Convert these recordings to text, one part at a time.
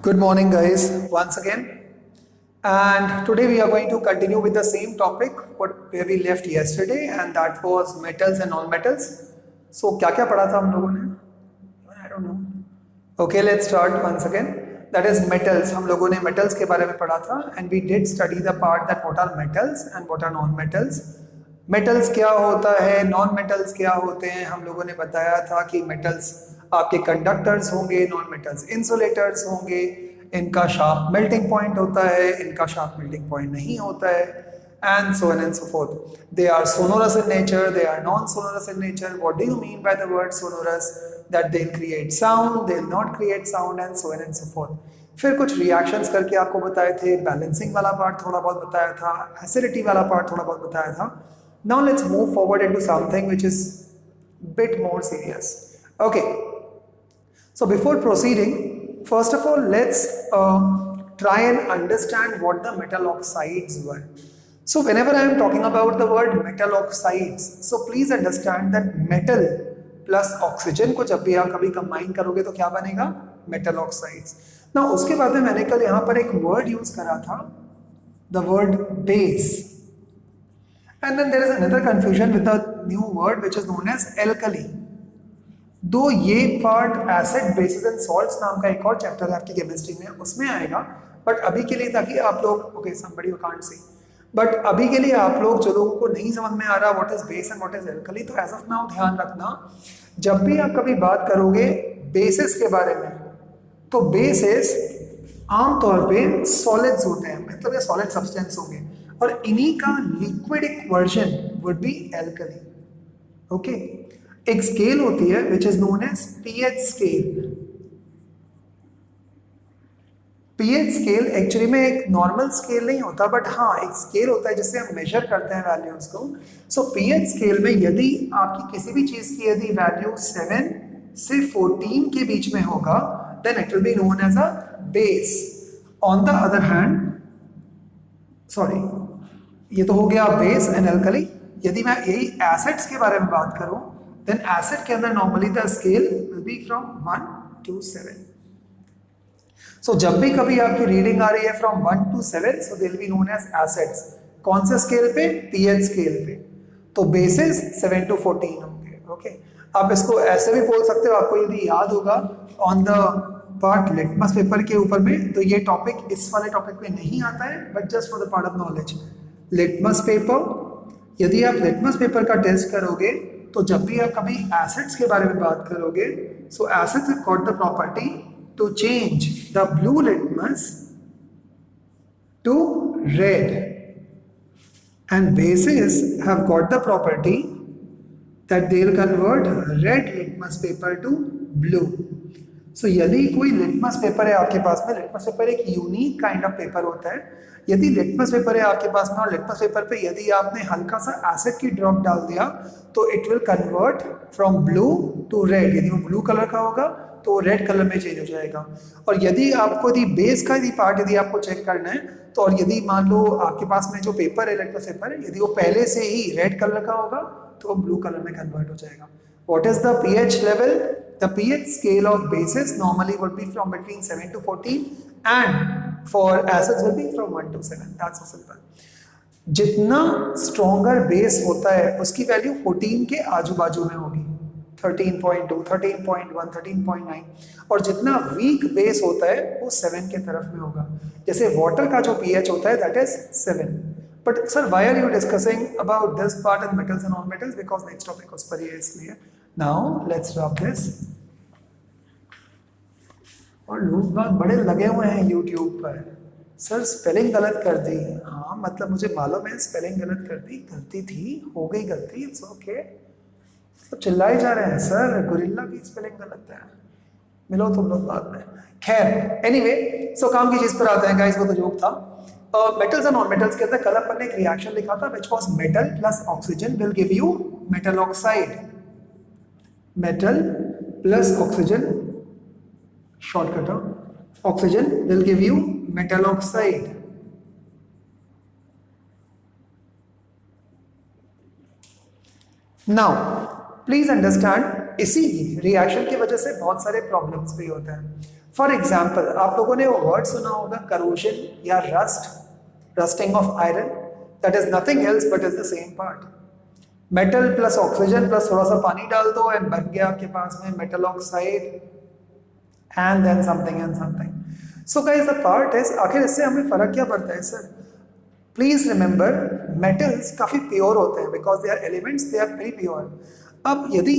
Good morning, guys, once again. And today we are going to continue with the same topic where we left yesterday, and that was metals and non-metals. So, क्या पढ़ा था हम लोगों ने? I don't know. Okay, let's start once again. That is metals. हम लोगों ने metals के बारे में पढ़ा था, and we did study the part that what are metals and what are non-metals. Metals क्या होता है, नॉन मेटल्स क्या होते हैं. हम लोगों ने बताया था कि मेटल्स आपके कंडक्टर्स होंगे, नॉन मेटल्स इंसुलेटर्स होंगे, इनका शार्प मेल्टिंग पॉइंट होता है, इनका शार्प मेल्टिंग पॉइंट नहीं होता है, and so on and so forth. They are sonorous in nature, they are non sonorous in nature. What do you mean by the word sonorous? That they create sound, they not create sound, and so on and so forth. फिर कुछ reactions करके आपको बताए थे, balancing वाला part थोड़ा बहुत बताया था, एसिडिटी वाला पार्ट थोड़ा बहुत बताया था. Now let's move forward into something which is bit more serious. Okay. So before proceeding, first of all, let's try and understand what the metal oxides were. So whenever I am talking about the word metal oxides, so please understand that metal plus oxygen को जब भी आप कभी combine करोगे तो क्या बनेगा? Metal oxides. Now उसके बाद में मैंने कल यहाँ पर एक word use करा था, the word base. And then there is another confusion with the new word which is known as alkali. दो ये part acid basis and salts नाम का एक और चैप्टर है आपकी केमिस्ट्री में, उसमें आएगा. बट अभी के लिए ताकि आप लोग okay somebody who can't see, but अभी के लिए आप लोग जो लोगों को नहीं समझ में आ रहा what is base and what is alkali, तो एज ऑफ नाउ ध्यान रखना, जब भी आप कभी बात करोगे बेसिस के बारे में, तो बेसिस आमतौर पे सॉलिड्स होते हैं, मतलब ये सॉलिड सब्सटेंस होंगे, और इन्हीं का liquidic version would be alkali. Okay, एक स्केल होती है which is known as pH scale. PH scale actually में एक नॉर्मल स्केल नहीं होता, बट हाँ एक स्केल होता है जिससे हम मेजर करते हैं वैल्यूज को. सो पीएच स्केल में यदि आपकी किसी भी चीज की यदि वैल्यू 7 से 14 के बीच में होगा, then it will be known as a base. On the other hand, sorry, ये तो हो गया बेस एंड एल्कली. यदि मैं यही एसिड्स के बारे में बात करूं, देन एसिड के अंदर normally the scale will be from 1 to 7. So जब भी कभी आपकी रीडिंग आ रही है from 1 to 7, so they will be known as acids. कौन से स्केल पे? पीएच स्केल पे. तो बेसिस 7 to 14 होंगे. ओके, आप इसको ऐसे भी बोल सकते हो, आपको यदि याद होगा on the part litmus paper के ऊपर में, तो ये टॉपिक इस वाले टॉपिक में नहीं आता है, but just for the part of knowledge. Litmus paper, यदि आप लिटमस पेपर का टेस्ट करोगे, तो जब भी आप कभी एसिड्स के बारे में बात करोगे, so acids have got the property to change the blue litmus to red, and bases have got the property that they will convert red litmus paper to blue. So यदि कोई लिटमस पेपर है आपके पास में, litmus paper एक unique kind of paper होता है. यदि लिटमस पेपर है आपके पास में और लिटमस पेपर पे यदि आपने हल्का सा एसिड की ड्रॉप डाल दिया, तो it will convert from blue to red. यदि वो ब्लू कलर का होगा तो वो रेड कलर में चेंज हो जाएगा. और यदि आपको यदि बेस का यदि पार्ट यदि आपको चेक करना है, तो और यदि मान लो आपके पास में जो पेपर है लिटमस पेपर है, यदि वो पहले से ही रेड कलर का होगा, तो वो ब्लू कलर में कन्वर्ट हो जाएगा. What is the pH level? The pH scale of bases normally would be from between 7 to 14, and for acids will be from 1 to 7. That's so simple. जितना stronger base होता है उसकी value 14 के आजू बाजू में होगी, 13.2, 13.1, 13.9, और जितना weak base होता है वो 7 के तरफ में होगा. जैसे water का जो pH होता है that is 7. But sir, why are you discussing about this part and metals and non-metals? Because next topic was पर ये इसलिए. Now let's drop this. और लोग बात बड़े लगे हुए हैं YouTube पर, सर स्पेलिंग गलत कर दी. हाँ मतलब मुझे मालूम है स्पेलिंग गलत कर दी, गलती थी, हो गई गलती, इट्स ओके. सब चिल्लाए जा रहे हैं सर गोरिल्ला की स्पेलिंग गलत है, मिलो तुम लोग बाद में. खैर एनीवे, सो काम की चीज पर आते हैं गाइस, वो तो जोक था. मेटल्स एंड नॉन मेटल्स के अंदर कल अपन ने एक रिएक्शन लिखा था which was metal plus oxygen will give you metal oxide. Metal plus oxygen, shortcut, oxygen will give you metal oxide. Now please understand, इसी रिएक्शन की वजह से बहुत सारे प्रॉब्लम्स भी होते हैं. फॉर एग्जाम्पल आप लोगों ने वो वर्ड सुना होगा करोजन या rust, rusting of iron, that is nothing else but is the same part. Metal plus oxygen plus थोड़ा सा पानी डाल दो एंड बन गया आपके पास में metal oxide and then something and something. So guys the part is, आखिर इससे हमें फर्क क्या पड़ता है सर? प्लीज रिमेंबर मेटल्स काफी प्योर होते हैं because they are elements, they are very pure. अब यदि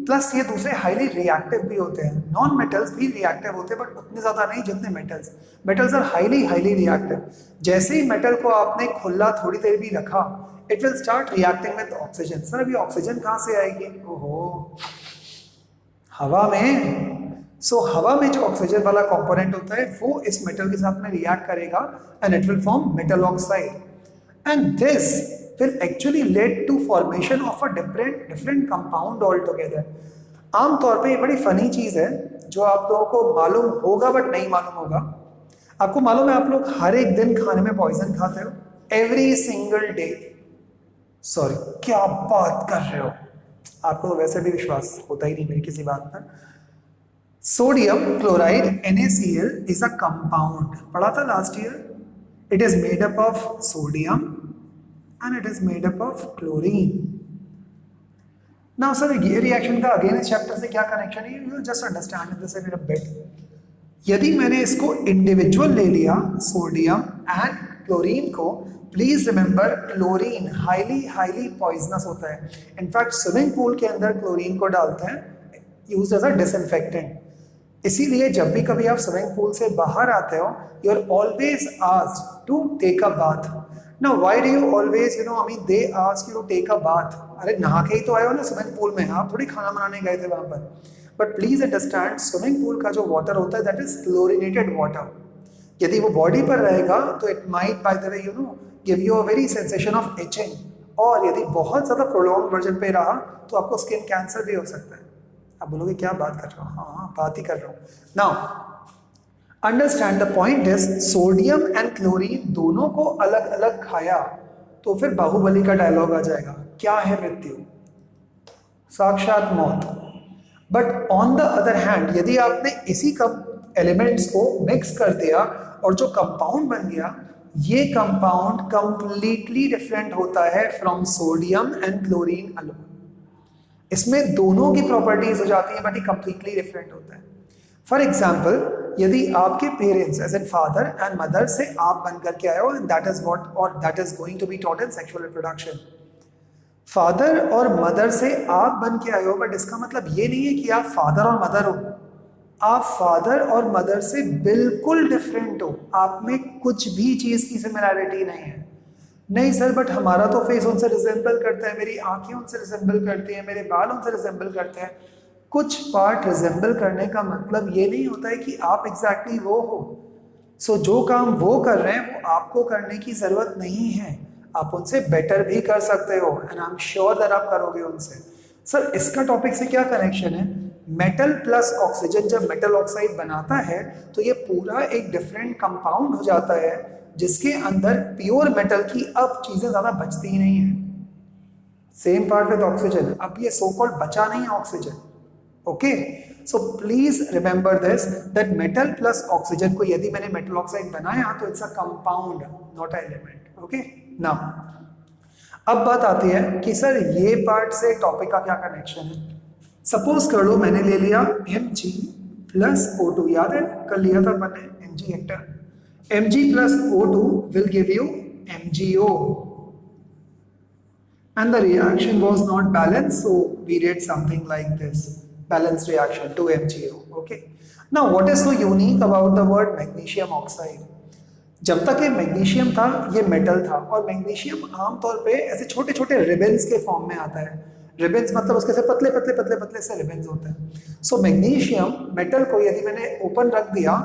प्लस ये दूसरे हाईली रिएक्टिव भी होते हैं, नॉन मेटल्स भी रिएक्टिव होते हैं बट उतने ज्यादा नहीं जितने metals. Metals are highly highly reactive. जैसे ही मेटल को आपने खुला थोड़ी देर भी रखा, it will start reacting with oxygen. Sir अभी ऑक्सीजन कहाँ से आएगी? ओहो, हवा में। सो हवा में जो ऑक्सीजन वाला कंपोनेंट होता है वो इस मेटल के साथ में रिएक्ट करेगा and it will form metal oxide and this will actually lead to formation of a different compound altogether। आमतौर पे ये बड़ी फनी चीज है जो आप लोगों को मालूम होगा बट नहीं मालूम होगा। आपको मालूम है आप लोग हर एक दिन खाने में पॉइजन खाते हो, एवरी सिंगल डे। सॉरी, क्या बात कर रहे हो? आपको तो वैसे भी विश्वास होता ही नहीं मेरी किसी बात पर। Sodium chloride NaCl is a compound, पढ़ा था last year. It is made up of sodium and it is made up of chlorine. Now sir, ये रिएक्शन का अगेन इस चैप्टर से क्या कनेक्शन है? You will just understand this in a bit. यदि मैंने इसको इंडिविजुअल ले लिया सोडियम एंड क्लोरीन को, please remember chlorine highly highly poisonous होता है। इनफैक्ट स्विमिंग पूल के अंदर क्लोरीन को डालते हैं, यूज्ड एज अ डिसइंफेक्टेंट। इसीलिए जब भी कभी आप स्विमिंग पूल से बाहर आते हो, you are always asked to take a bath. Now why do you always, they ask you to take a bath? अरे नहा के ही तो आए हो ना स्विमिंग पूल में, आप थोड़ी खाना बनाने गए थे वहां पर। But please understand, swimming pool का जो वाटर होता है दैट इज क्लोरिनेटेड वाटर। यदि वो बॉडी पर रहेगा तो it might by the way give you a very sensation of itching, और यदि बहुत ज्यादा प्रोलॉन्ग वर्जन पे रहा तो आपको स्किन कैंसर भी हो सकता है। आप बोलोगे क्या बात कर रहे हो? हाँ बात ही कर रहा हूँ। Now understand the point is, sodium and chlorine दोनों को अलग अलग खाया तो फिर बाहुबली का डायलॉग आ जाएगा, क्या है मृत्यु? साक्षात मौत। But on the other hand यदि आपने इसी एलिमेंट्स को मिक्स कर दिया और जो कंपाउंड बन गया, ये कंपाउंड कंप्लीटली डिफरेंट होता है from sodium and chlorine alone. इसमें दोनों की प्रॉपर्टीज हो जाती है बट ये कंप्लीटली डिफरेंट होता है। फॉर एग्जाम्पल, यदि आपके parents as an father and mother से आप बन करके आए हो, दैट इज व्हाट और that is going to be taught in sexual reproduction. Father और मदर से आप बन के आए हो, बट इसका मतलब ये नहीं है कि आप फादर और मदर हो। आप फादर और मदर से बिल्कुल डिफरेंट हो, आप में कुछ भी चीज की सिमिलैरिटी नहीं है। नहीं सर, बट हमारा तो फेस उनसे रिजेंबल करता है, मेरी आंखें उनसे रिजेंबल करती हैं, मेरे बाल उनसे रिजेंबल करते हैं। कुछ पार्ट रिजेंबल करने का मतलब ये नहीं होता है कि आप एग्जैक्टली वो हो। सो जो काम वो कर रहे हैं वो आपको करने की जरूरत नहीं है, आप उनसे बेटर भी कर सकते हो and I am sure that आप करोगे उनसे। सर इसका टॉपिक से क्या कनेक्शन है? मेटल प्लस ऑक्सीजन जब मेटल ऑक्साइड बनाता है तो ये पूरा एक डिफरेंट कंपाउंड हो जाता है जिसके अंदर प्योर मेटल की अब चीजें ज्यादा बचती ही नहीं है। सेम पार्ट विद ऑक्सीजन, अब ये सो कॉल्ड बचा नहीं है oxygen. Okay, so please remember this that metal plus oxygen को यदि मैंने मेटल ऑक्साइड बनाया तो it's a compound, not a element. Okay, now अब बात आती है कि सर ये पार्ट से टॉपिक का क्या कनेक्शन है। सपोज कर लो मैंने ले लिया Mg प्लस O2, याद है कल लिया था मैंने Mg Hector. Mg plus O2 will give you MgO and the reaction was not balanced, so we did something like this, balanced reaction to MgO. Okay, now what is so unique about the word magnesium oxide? जब तक ये magnesium था ये metal था, और magnesium आमतौर पे ऐसे छोटे छोटे रिबन्स के फॉर्म में आता है। रिबन्स मतलब उसके से पतले पतले पतले पतले से रिबन्स होते हैं। सो मैग्नीशियम मेटल को यदि मैंने ओपन रख दिया,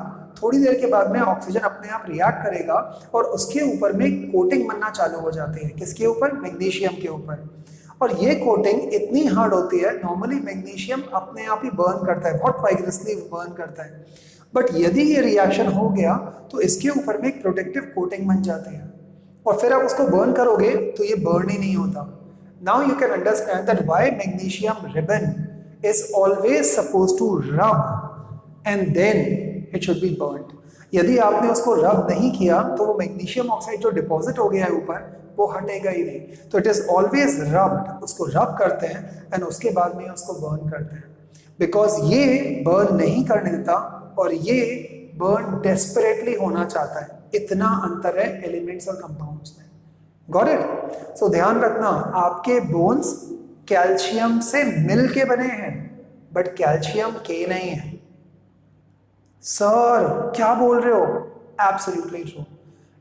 थोड़ी देर के बाद में ऑक्सीजन अपने आप रिएक्ट करेगा और उसके ऊपर में कोटिंग बनना चालू हो जाती है। किसके ऊपर? मैग्नीशियम के ऊपर। और ये कोटिंग इतनी हार्ड होती है, नॉर्मली मैग्नीशियम अपने आप ही बर्न करता है, बहुत वाइग्रेसली बर्न करता है। बट यदि ये रिएक्शन हो गया तो इसके ऊपर में एक प्रोटेक्टिव कोटिंग बन जाती है और फिर आप उसको बर्न करोगे तो ये बर्न ही नहीं होता। Now you can understand that why magnesium ribbon is always supposed to rub and then it should be burned. यदि आपने उसको रब नहीं किया तो वो मैग्नीशियम ऑक्साइड जो डिपॉजिट हो गया है ऊपर वो हटेगा ही नहीं। तो इट इज ऑलवेज रब्ड, उसको रब करते हैं एंड उसके बाद में उसको बर्न करते हैं, बिकॉज ये बर्न नहीं करने देता और ये बर्न डेस्परेटली होना चाहता है। इतना अंतर है एलिमेंट्स और कंपाउंड्स में। Got it? सो ध्यान रखना, आपके बोन्स कैल्शियम से मिल के बने हैं बट कैल्शियम के नहीं है। सर क्या बोल रहे हो? Absolutely true.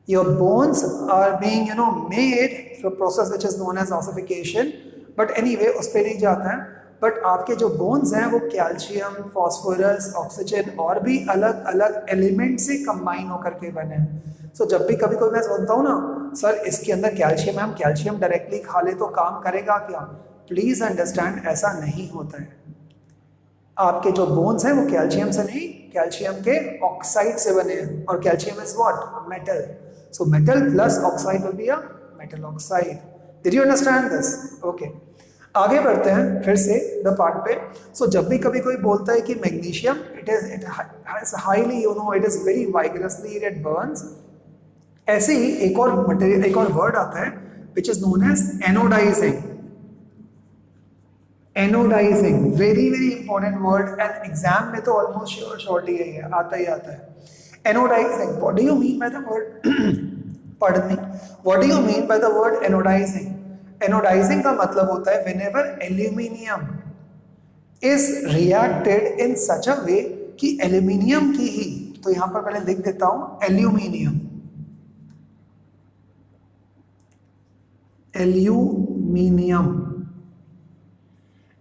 Your bones are being made through process which is known as ossification, but anyway उस पर नहीं जाता है। बट आपके जो बोन्स हैं वो कैल्शियम, फास्फोरस, ऑक्सीजन और भी अलग अलग एलिमेंट से कंबाइन होकर के बने हैं। सो जब भी कभी कोई मैं सुनता हूँ ना, सर इसके अंदर कैल्शियम है, हम कैल्शियम डायरेक्टली खा ले तो काम करेगा क्या? प्लीज अंडरस्टैंड, ऐसा नहीं होता है। आपके जो बोन्स हैं वो कैल्शियम से नहीं, कैल्शियम के ऑक्साइड से बने हैं, और calcium is what? Metal. So metal plus oxide will be a metal oxide. Did you understand this? Okay, आगे बढ़ते हैं फिर से द पार्ट पे। सो जब भी कभी कोई बोलता है कि magnesium it has highly it is very vigorously it burns, ऐसे ही एक और मटेरियल, एक और वर्ड आता है which is known as anodizing. Anodizing very very important word and exam में तो ऑलमोस्ट शॉर्टली है, आता ही आता है। Anodizing, what do you mean by the word pardon me, what do you mean by the word anodizing? Anodizing का मतलब होता है whenever aluminium is reacted in such a way कि एल्यूमिनियम की ही, तो यहां पर पहले लिख देता हूं एल्यूमिनियम, एल्यूमिनियम,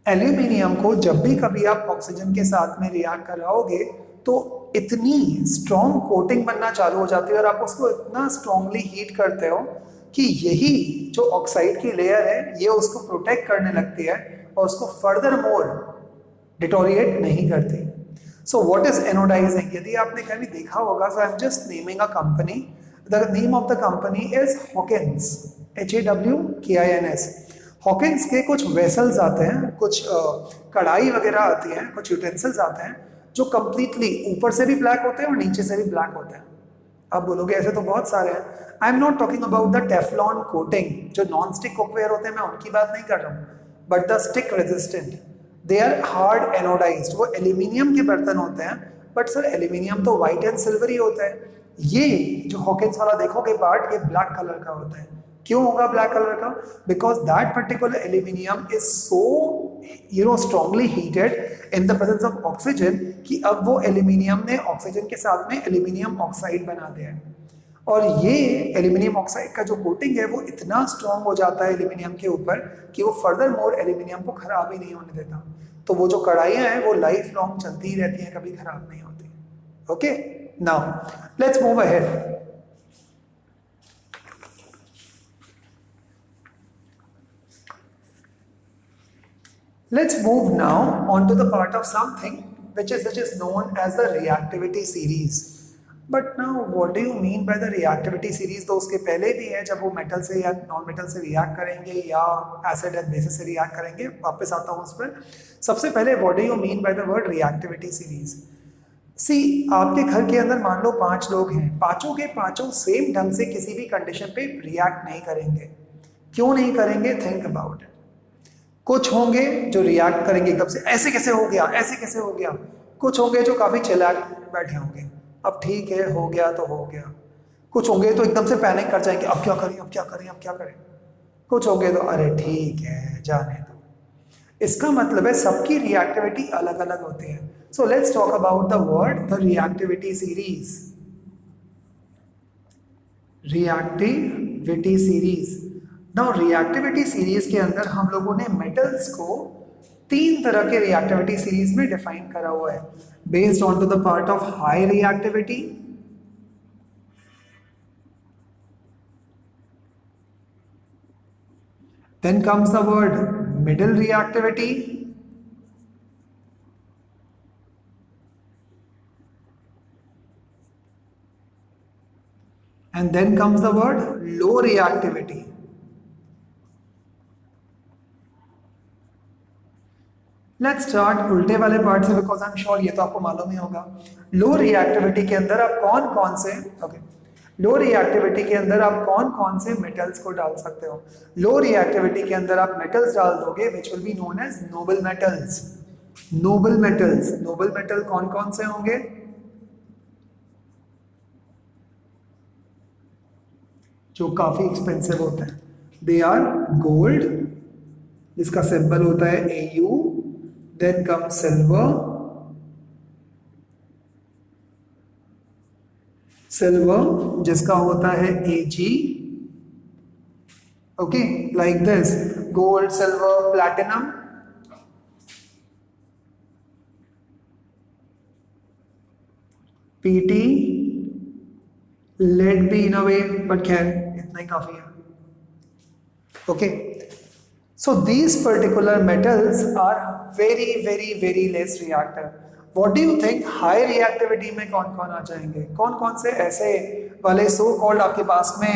एल्यूमिनियम को जब भी कभी आप ऑक्सीजन के साथ में रिएक्ट कराओगे तो इतनी स्ट्रॉन्ग कोटिंग बनना चालू हो जाती है और आप उसको इतना स्ट्रॉन्गली हीट करते हो कि यही जो ऑक्साइड की लेयर है ये उसको प्रोटेक्ट करने लगती है और उसको फर्दर मोर डिटोरिएट नहीं करती। So what is anodising? यदि आपने कभी देखा होगा, so I am just naming a company, the name of the company is Hawkins, HAWKINS। Hawkins के कुछ वेसल्स आते हैं, कुछ कढ़ाई वगैरह आती हैं, कुछ यूटेंसिल्स आते हैं जो कंप्लीटली ऊपर से भी ब्लैक होते हैं और नीचे से भी ब्लैक होते हैं। आप बोलोगे ऐसे तो बहुत सारे हैं। I am not talking about the Teflon coating, जो नॉन स्टिक कुकवेयर होते हैं, मैं उनकी बात नहीं कर रहा हूँ, but the stick resistant, they are hard anodized. वो एल्यूमिनियम के बर्तन होते हैं, बट सर एल्यूमिनियम तो व्हाइट एंड सिल्वर ही होता है। ये जो हॉकिंस वाला देखोगे पार्ट, ये ब्लैक कलर का होता है। क्यों होगा ब्लैक कलर का? Because that particular aluminium is so strongly heated in the presence of oxygen कि अब वो एल्यूमिनियम ने ऑक्सीजन के साथ में एल्यूमिनियम ऑक्साइड बना दिया है। और ये एल्यूमिनियम ऑक्साइड का जो कोटिंग है वो इतना स्ट्रांग हो जाता है एल्यूमिनियम के ऊपर कि वो फर्दर मोर एल्यूमिनियम को खराब ही नहीं होने देता। तो वो जो कढ़ाइयाँ हैं वो लाइफ लॉन्ग चलती ही रहती हैं, कभी खराब नहीं होती। Okay, now let's move ahead. Let's move now on to the part of something which is known as the reactivity series. But now what do you mean by the reactivity series? तो उसके पहले भी है, जब वो metal से या non metal से रिएक्ट करेंगे या एसिड एंड बेसिस से रिएक्ट करेंगे, वापस आता हूँ उस पर। सबसे पहले what do you mean by the word reactivity series? सी, आपके घर के अंदर मान लो 5 लोग हैं, पांचों के पांचों सेम ढंग से किसी भी कंडीशन पे रिएक्ट नहीं करेंगे। क्यों नहीं करेंगे? Think about it. कुछ होंगे जो रिएक्ट करेंगे एकदम से, ऐसे कैसे हो गया, ऐसे कैसे हो गया। कुछ होंगे जो काफी चिल्लाक बैठे होंगे, अब ठीक है हो गया तो हो गया। कुछ होंगे तो एकदम से पैनिक कर जाएंगे, अब क्या करें, अब क्या करें, अब क्या करें। कुछ होंगे तो अरे ठीक है जाने दो। इसका मतलब है सबकी रिएक्टिविटी अलग अलग होती है। So let's talk about the word the reactivity series. Reactivity series. Now reactivity series के अंदर हम लोगों ने मेटल्स को 3 तरह के रिएक्टिविटी सीरीज में डिफाइन करा हुआ है, based on to the part of high reactivity, then comes the word middle reactivity, and then comes the word low reactivity. Let's start उल्टे वाले पार्ट से, बिकॉज आई एम श्योर ये तो आपको मालूम ही होगा। लो रिएक्टिविटी के अंदर आप कौन कौन से लो रिएक्टिविटी के अंदर आप कौन कौन से मेटल्स को डाल सकते हो? लो रिएक्टिविटी के अंदर आप मेटल्स डाल दोगे which will be known as noble metals. Noble metals, noble metal कौन कौन से होंगे? जो काफी एक्सपेंसिव होते हैं। दे आर गोल्ड, जिसका सिंबल होता है AU, then come silver, silver जिसका होता है AG, okay, like this, gold, silver, platinum, PT, lead भी इन अ वे, बट खैर इतना ही काफी है। Okay, so these particular metals are very very very less reactive. What do you think high reactivity में कौन कौन आ जाएंगे? कौन कौन से ऐसे वाले so called आपके पास में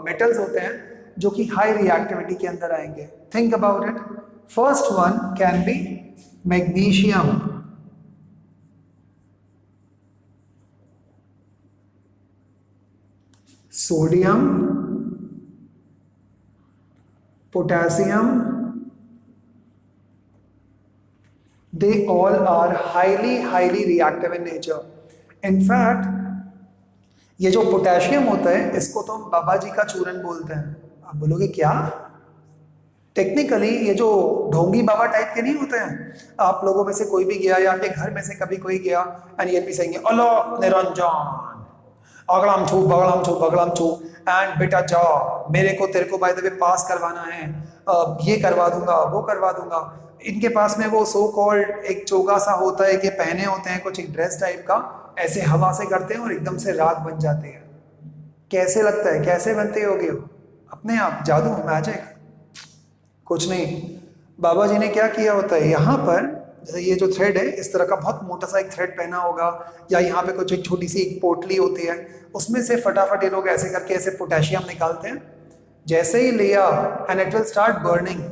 metals होते हैं जो कि high reactivity के अंदर आएंगे? Think about it. First one can be magnesium, sodium, potassium. They all are highly reactive in nature. In fact, ये जो पोटेशियम होता है इसको तो हम बाबा जी का चूरन बोलते हैं। आप बोलोगे क्या? टेक्निकली ये जो ढोंगी बाबा टाइप के नहीं होते हैं, आप लोगों में से कोई भी गया या आपके घर में से कभी कोई गया एंड ये भी सही अल्लाह निरंजन अगड़म छू बगड़म छू बगड़म छू एंड बेटा जाओ मेरे को तेरे को बाय द वे पास करवाना है, ये करवा दूंगा वो करवा दूंगा। इनके पास में वो सो कॉल्ड एक चोगा सा होता है कि पहने होते हैं कुछ एक ड्रेस टाइप का, ऐसे हवा से करते हैं और एकदम से रात बन जाते हैं। कैसे लगता है? कैसे बनते होगे? अपने आप जादू, मैजिक, कुछ नहीं। बाबा जी ने क्या किया होता है, यहाँ पर जैसे ये जो थ्रेड है इस तरह का बहुत मोटा सा एक थ्रेड पहना होगा, या यहाँ पे कुछ एक छोटी सी एक पोटली होती है, उसमें से फटाफट ये लोग ऐसे करके ऐसे पोटेशियम निकालते हैं। जैसे ही लिया and it will start burning,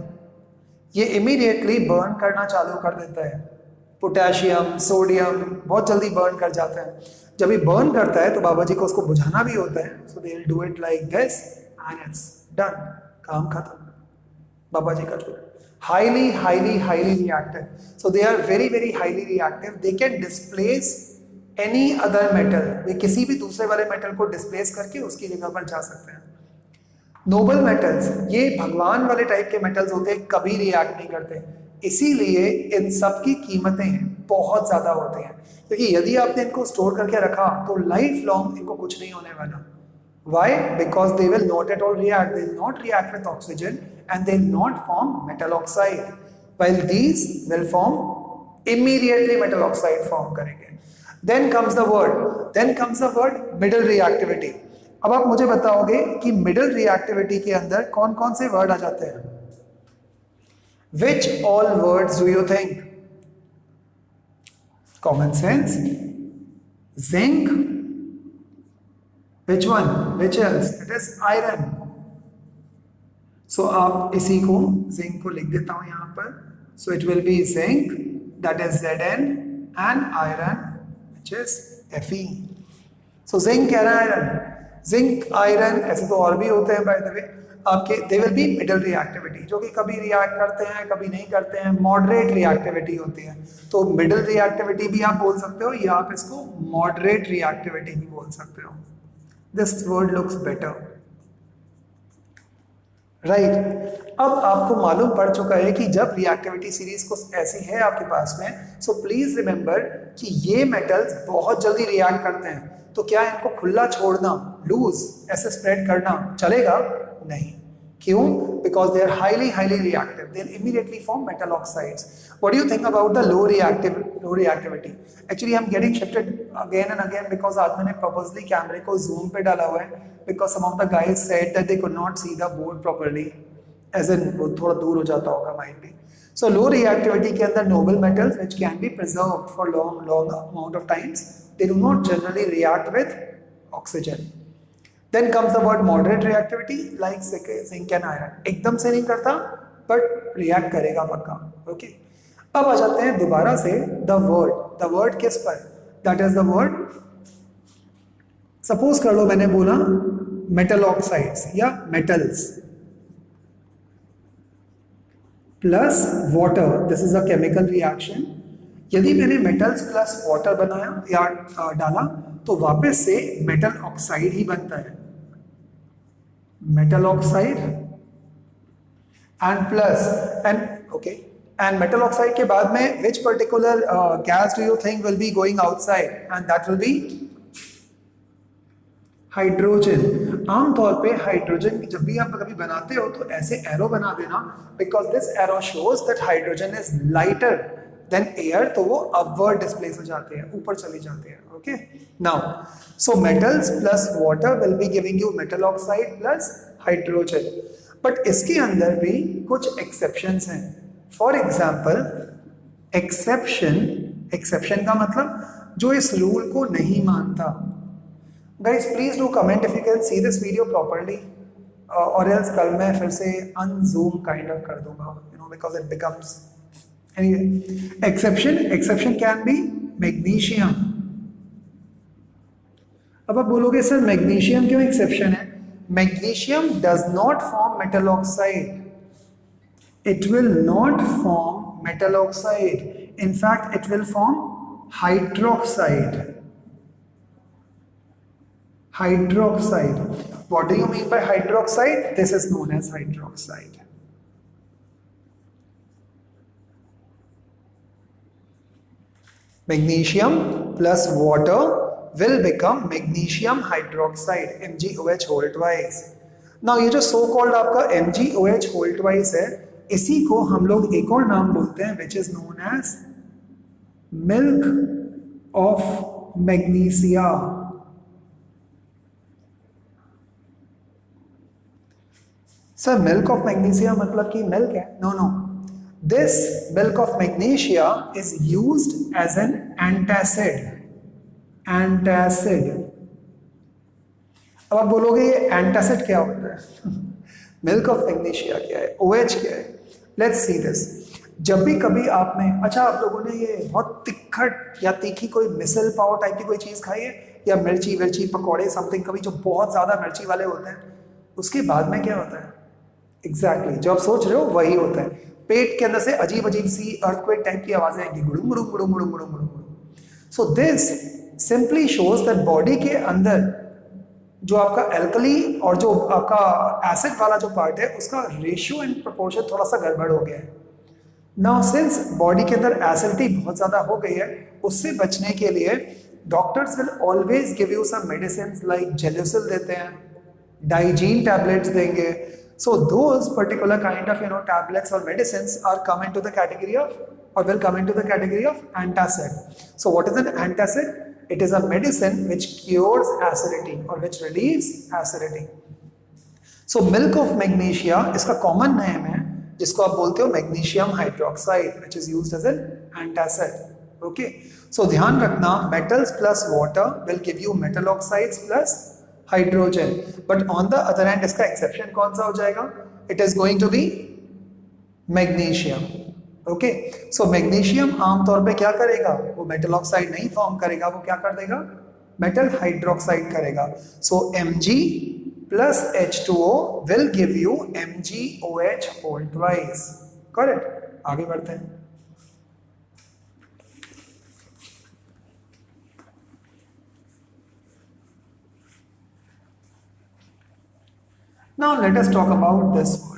ये इमीडिएटली बर्न करना चालू कर देता है। पोटेशियम, सोडियम बहुत जल्दी बर्न कर जाता है। जब ये बर्न करता है तो बाबा जी को उसको बुझाना भी होता है, so they will do it like this and it's done, काम खत्म। बाबा जी का जो highly reactive, so they are very highly reactive. They can displace any other metal, वे किसी भी दूसरे वाले मेटल को डिस्प्लेस करके उसकी जगह पर जा सकते हैं। नोबल मेटल्स, ये भगवान वाले टाइप के मेटल्स होते हैं, कभी रिएक्ट नहीं करते, इसीलिए इन सब की कीमतें बहुत ज्यादा होती हैं, क्योंकि यदि आपने इनको स्टोर करके रखा तो लाइफ लॉन्ग इनको कुछ नहीं होने वाला। Why? Because they will not at all react. They will not react with oxygen and they will not form metal oxide. While these will form immediately metal oxide form करेंगे। Then comes the word middle reactivity. अब आप मुझे बताओगे कि middle reactivity के अंदर कौन कौन से वर्ड आ जाते हैं? Which all words do you think? Common sense, zinc. Which one? Which else? It is iron. So आप इसी को zinc को लिख देता हूं यहाँ पर. So it will be zinc, that is Zn, and iron, which is Fe. So zinc कह रहा है iron. Zinc, iron ऐसे तो और भी होते हैं by the way. आपके they will be middle reactivity, जो कि कभी रिएक्ट करते हैं कभी नहीं करते हैं, मॉडरेट रिएक्टिविटी होती है। तो मिडिल रिएक्टिविटी भी आप बोल सकते हो या आप इसको मॉडरेट रिएक्टिविटी भी बोल सकते हो। This word looks better, right? अब आपको मालूम पड़ चुका है कि जब रिएक्टिविटी सीरीज को ऐसी है आपके पास में, सो प्लीज रिमेंबर कि ये मेटल्स बहुत जल्दी रिएक्ट करते हैं, तो क्या इनको खुला छोड़ना, लूज ऐसे स्प्रेड करना चलेगा? नहीं। क्यों? Because they are highly reactive. They'll immediately form metal oxides. What do you think about the low reactivity? Actually, I'm getting shifted again and again because आज मैंने purposely कैमरे को zoom पे डाला हुआ है because some of the guys said that they could not see the board properly. As in वो थोड़ा दूर हो जाता होगा might be. So low reactivity के अंदर noble metals which can be preserved for long amount of times, they do not generally react with oxygen. Then comes the word moderate reactivity like zinc and iron. एकदम से नहीं करता but react करेगा पक्का। Okay. अब आ जाते हैं दोबारा से द वर्ड किस पर, that is the word, suppose कर लो मैंने बोला मेटल ऑक्साइड्स या metals plus water, this is a chemical reaction. यदि मैंने मेटल्स प्लस वाटर बनाया या डाला तो वापस से मेटल ऑक्साइड ही बनता है, metal oxide and plus and okay and metal oxide के बाद में which particular gas do you think will be going outside, and that will be hydrogen. आमतौर पे हाइड्रोजन जब भी आप कभी बनाते हो तो ऐसे एरो बना देना, because this arrow shows that hydrogen is lighter than air, तो वो अपवर्ड डिस्प्लेस हो जाते हैं, ऊपर चले जाते हैं। Okay, now so metals plus water will be giving you metal oxide plus hydrogen, but इसके अंदर भी कुछ एक्सेप्शंस हैं। फॉर एग्जाम्पल एक्सेप्शन का मतलब जो इस रूल को नहीं मानता। Guys please do comment if you can see this video properly, और एल्स कल मैं फिर से अनजूम काइंड ऑफ कर दूंगा, you know, because it becomes anyway. Exception can be magnesium. अब आप बोलोगे सर मैग्नीशियम क्यों एक्सेप्शन है? Magnesium does not form metal oxide, it will not form metal oxide, in fact it will form hydroxide. What do you mean by hydroxide? This is known as hydroxide. Magnesium plus water will become magnesium hydroxide, MgOH whole twice. Now ये जो so called आपका MgOH whole twice है, इसी को हम लोग एक और नाम बोलते हैं which is known as milk of magnesia. Sir milk of magnesia मतलब कि मिल्क है? No no, this milk of magnesia is used as an antacid. अब आप बोलोगे ये एंटासिड क्या होता है? मिल्क ऑफ मैग्नीशिया क्या है, OH क्या है? Let's see this. जब भी कभी आपने, अच्छा आप लोगों ने ये बहुत तिखट या तीखी कोई मिसल पाव टाइप की कोई चीज़ खाई है, या मिर्ची पकौड़े समथिंग कभी जो बहुत ज़्यादा मिर्ची वाले होते हैं, उसके बाद में क्या होता है? एग्जैक्टली जो आप सोच रहे हो वही होता है। पेट के अंदर से अजीब अजीब सी अर्थक्वेक टाइप की आवाज़ें आएंगी, गुड़ुम गुड़ुम गुड़ुम गुड़ुम गुड़ुम गुड़ुम। So this simply shows that body के अंदर जो आपका एल्कली और जो आपका एसिड वाला जो पार्ट है उसका रेशियो एंड प्रोपोर्शन थोड़ा सा गड़बड़ हो गया है। नाउ सिंस बॉडी के अंदर एसिडिटी बहुत ज़्यादा हो गई है, उससे बचने के लिए doctors will always give you some medicine like Gelusil देते हैं, डाइजीन टैबलेट्स देंगे। So those particular kind of tablets और medicine are come into the category of or will come into the category of antacid. So what is an antacid? It is a medicine which cures acidity or which relieves acidity. So milk of magnesia इसका common name है जिसको आप बोलते हो magnesium hydroxide, which is used as an antacid. Okay. So ध्यान रखना, metals plus water will give you metal oxides plus hydrogen. But on the other hand इसका exception कौन सा हो जाएगा? It is going to be magnesium. Okay, so magnesium आमतौर पे क्या करेगा? वो मेटल ऑक्साइड नहीं फॉर्म करेगा, वो क्या कर देगा? मेटल हाइड्रोक्साइड करेगा। So Mg plus H2O will give you MgOH whole twice. Correct, आगे बढ़ते हैं। Now let us talk about this word.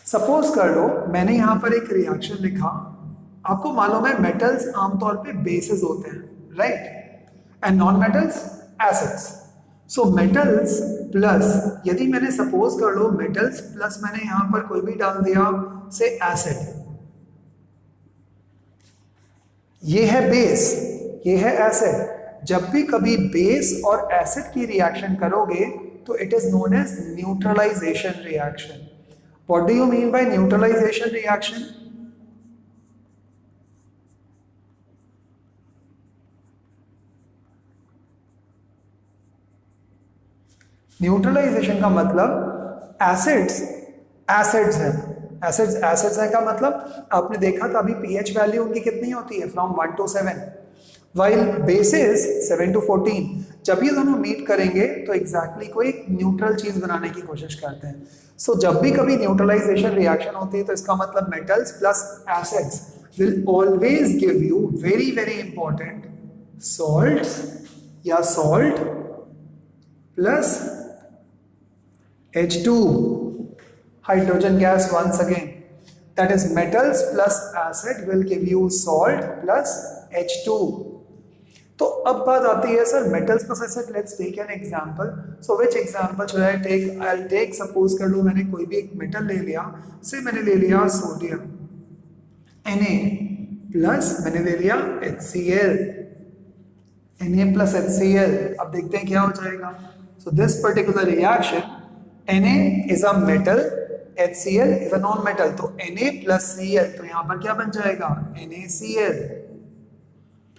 Suppose कर लो मैंने यहां पर एक रिएक्शन लिखा, आपको मालूम है मेटल्स आमतौर पे बेसिस होते हैं, right, and non metals acids. So metals plus, यदि मैंने सपोज कर लो मेटल्स प्लस मैंने यहां पर कोई भी डाल दिया से एसिड, ये है बेस, ये है एसिड। जब भी कभी बेस और एसिड की रिएक्शन करोगे तो it is known as neutralization reaction. What do you mean by neutralization reaction? Neutralization का मतलब एसिड्स हैं, एसिड्स एसिड्स है का मतलब आपने देखा था अभी पीएच वैल्यू उनकी कितनी होती है, from 1 to 7, while basis 7 to 14। जब ये दोनों मीट करेंगे तो एग्जैक्टली कोई न्यूट्रल चीज बनाने की कोशिश करते हैं। सो जब भी कभी न्यूट्रलाइजेशन रिएक्शन होती है तो इसका मतलब metals plus acids will always give you very very important salts या salt plus H2 hydrogen gas once again, that is metals plus acid will give you salt plus H2। तो अब बात आती है sir metals plus acid, let's take an example। so which example should I take? I'll take, suppose कर लो मैंने कोई भी एक metal ले लिया, से मैंने ले लिया सोडियम Na प्लस मैंने ले लिया HCl, Na plus HCl। अब देखते हैं क्या हो जाएगा। so this particular reaction, Na is a metal, HCl is a non-metal, तो Na plus Cl, तो यहां पर क्या बन जाएगा NaCl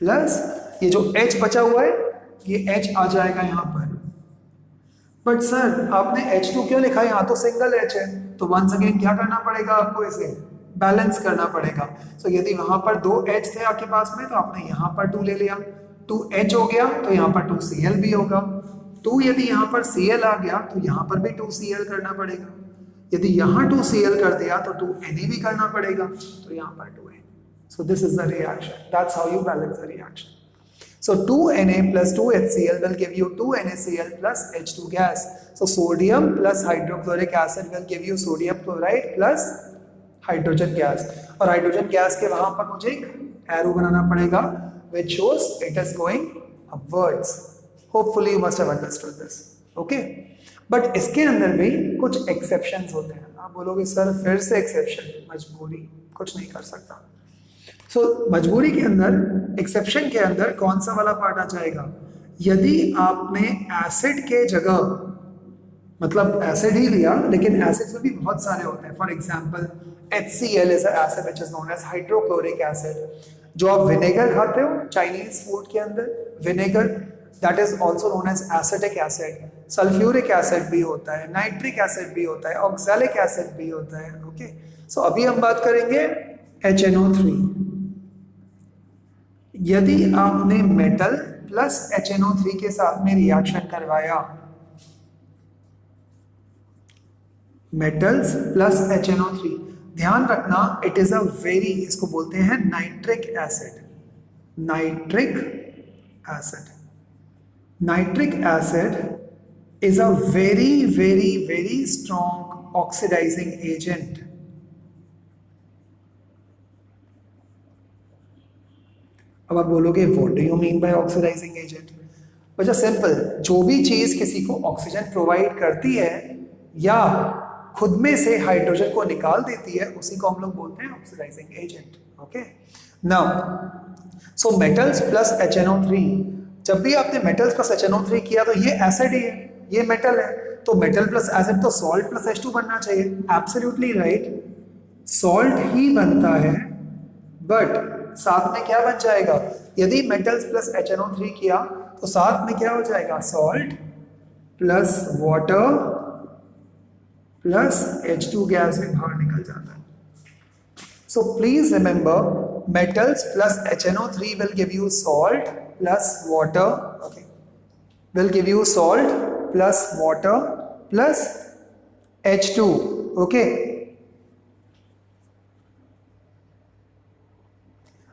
प्लस ये जो H बचा हुआ है ये H आ जाएगा यहां पर। बट सर आपने H2 क्यों लिखा है, यहाँ तो सिंगल H है, तो वंस अगेन क्या करना पड़ेगा आपको, इसे बैलेंस करना पड़ेगा। सो यदि वहां पर 2 H थे आपके पास में तो आपने यहाँ पर 2 ले लिया, 2H हो गया तो यहाँ पर 2Cl भी होगा, 2 यदि यहाँ पर Cl आ गया तो यहाँ पर भी 2Cl करना पड़ेगा, यदि यहाँ 2Cl कर दिया तो 2Na भी करना पड़ेगा, तो यहाँ पर 2Na। So this is the reaction. That's how you balance the reaction. So 2Na plus 2HCl will give you 2NaCl plus H2 gas. So sodium plus hydrochloric acid will give you sodium chloride plus hydrogen gas. और hydrogen gas के वहां पर मुझे एक arrow बनाना पड़ेगा which shows it is going upwards. Hopefully you must have understood this. Okay? But इसके अंदर भी कुछ exceptions होते हैं। आप बोलोगे सर फिर से exception, मजबूरी, कुछ नहीं कर सकता। So मजबूरी के अंदर, exception के अंदर कौन सा वाला पार्ट आ जाएगा, यदि आपने एसिड के जगह, मतलब एसिड ही लिया लेकिन एसिड्स में भी बहुत सारे होते हैं। For example HCl is an acid which is known as hydrochloric acid। जो आप विनेगर खाते हो चाइनीज फूड के अंदर, vinegar that is also known as acetic acid, sulphuric acid भी होता है, नाइट्रिक एसिड भी होता है, ऑक्सैलिक एसिड भी होता है। ओके, सो अभी हम बात करेंगे HNO3। यदि आपने मेटल प्लस HNO3 के साथ में रिएक्शन करवाया, मेटल्स प्लस HNO3, ध्यान रखना इट इज अ वेरी, इसको बोलते हैं nitric acid, nitric acid. Nitric acid is a very, very, very strong oxidizing agent. अब आप बोलोगे what do you mean by oxidizing agent? बच्चा सिंपल, जो भी चीज किसी को ऑक्सीजन प्रोवाइड करती है या खुद में से हाइड्रोजन को निकाल देती है, उसी को हम लोग बोलते हैं oxidizing agent. Okay, now so metals plus HNO3, जब भी आपने मेटल्स प्लस HNO3 किया तो ये एसिड ही है, ये मेटल है, तो मेटल प्लस एसिड तो सॉल्ट प्लस H2 बनना चाहिए। एब्सोल्युटली राइट, सॉल्ट ही बनता है, बट साथ में क्या बन जाएगा, यदि मेटल्स प्लस HNO3 किया तो साथ में क्या हो जाएगा, salt plus water plus H2 gas भी बाहर निकल जाता है। So please remember, metals plus HNO3 will give you salt plus water, okay, will give you salt plus water plus H2, okay।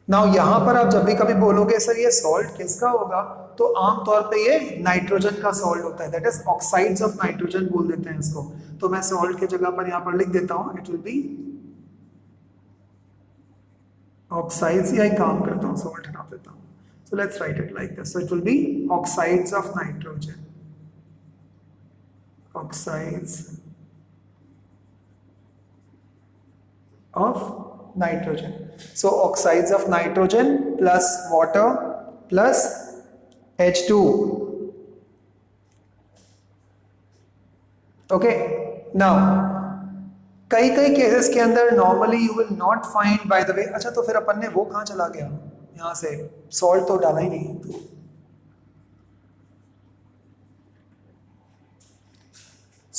Now यहां पर आप जब भी कभी बोलोगे सर ये सॉल्ट किसका होगा, तो आमतौर पे ये नाइट्रोजन का सॉल्ट होता है, that is oxides of nitrogen बोल देते हैं इसको। तो मैं सॉल्ट की जगह पर यहां पर लिख देता हूं, इट विल बी ऑक्साइड्स, या एक काम करता हूं सॉल्ट हटा देता हूं। So let's write it like this, so it will B oxides of nitrogen, oxides of nitrogen। So oxides of nitrogen plus water plus H2, okay। now कई cases के अंदर normally you will not find, bye the वे, अच्छा तो फिर अपन ने वो कहां चला गया, यहां से सॉल्ट तो डाला ही नहीं, तो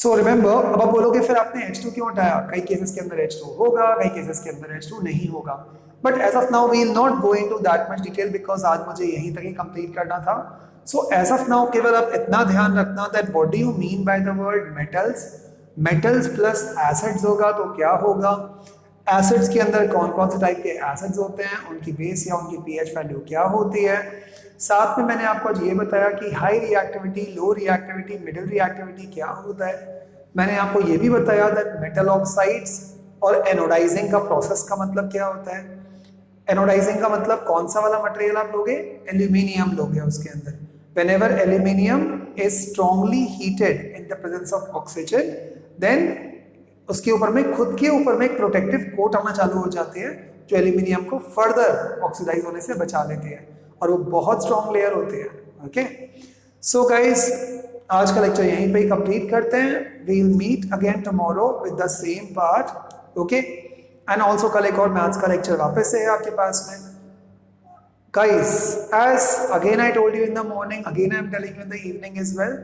सो रिमेंबर, अब आप बोलोगे फिर आपने H2 क्यों हटाया? कई केसेस के अंदर H2 होगा, कई केसेस के अंदर H2 नहीं होगा, but as of now we will not go into that much detail because आज मुझे यहीं तक ही कंप्लीट करना था. सो एज ऑफ नाउ केवल आप इतना ध्यान रखना that what do you mean by the word metals. Metals plus acids होगा तो क्या होगा, एसिड्स के अंदर कौन कौन से टाइप के एसिड्स होते हैं, उनकी बेस या उनकी पीएच वैल्यू क्या होती है. साथ में मैंने आपको आज ये बताया कि हाई रिएक्टिविटी, लो रिएक्टिविटी, मिडिल रिएक्टिविटी क्या होता है. मैंने आपको ये भी बताया दैट मेटल ऑक्साइड्स और एनोडाइजिंग का प्रोसेस का मतलब क्या होता है. एनोडाइजिंग का मतलब कौन सा वाला मटेरियल आप लोगे, एल्यूमिनियम लोगे उसके अंदर. Whenever aluminium is strongly heated in the presence of oxygen, then उसके ऊपर में खुद के ऊपर में एक प्रोटेक्टिव कोट आना चालू हो जाते हैं जो एल्यूमिनियम को फर्दर ऑक्सीडाइज होने से बचा लेते हैं, और वो बहुत स्ट्रॉन्ग लेयर होते हैं. ओके, सो गाइस आज का लेक्चर यहीं पे ही कंप्लीट करते हैं. We will meet again tomorrow with the same part. Okay, and also कल एक और मैथ्स का लेक्चर वापस है आपके पास में. Guys, as again I told you in the morning, again I am telling you in the evening as well,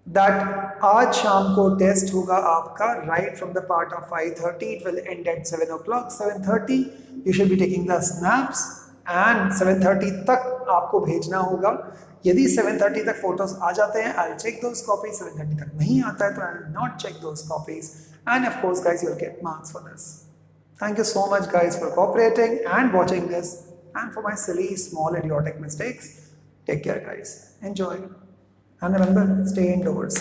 that आज शाम को टेस्ट होगा आपका right from the part of 5:30. It will end at 7 o'clock. 7:30 you should be taking the snaps and 7:30 तक आपको भेजना होगा. यदि 7:30 तक फोटोज आ जाते हैं I'll check those copies. 7:30 तक नहीं आता है तो I'll not check those copies, and of course guys you'll get marks for this. Thank you so much guys for cooperating and watching this, and for my silly small idiotic mistakes. Take care guys, enjoy, and remember, stay indoors.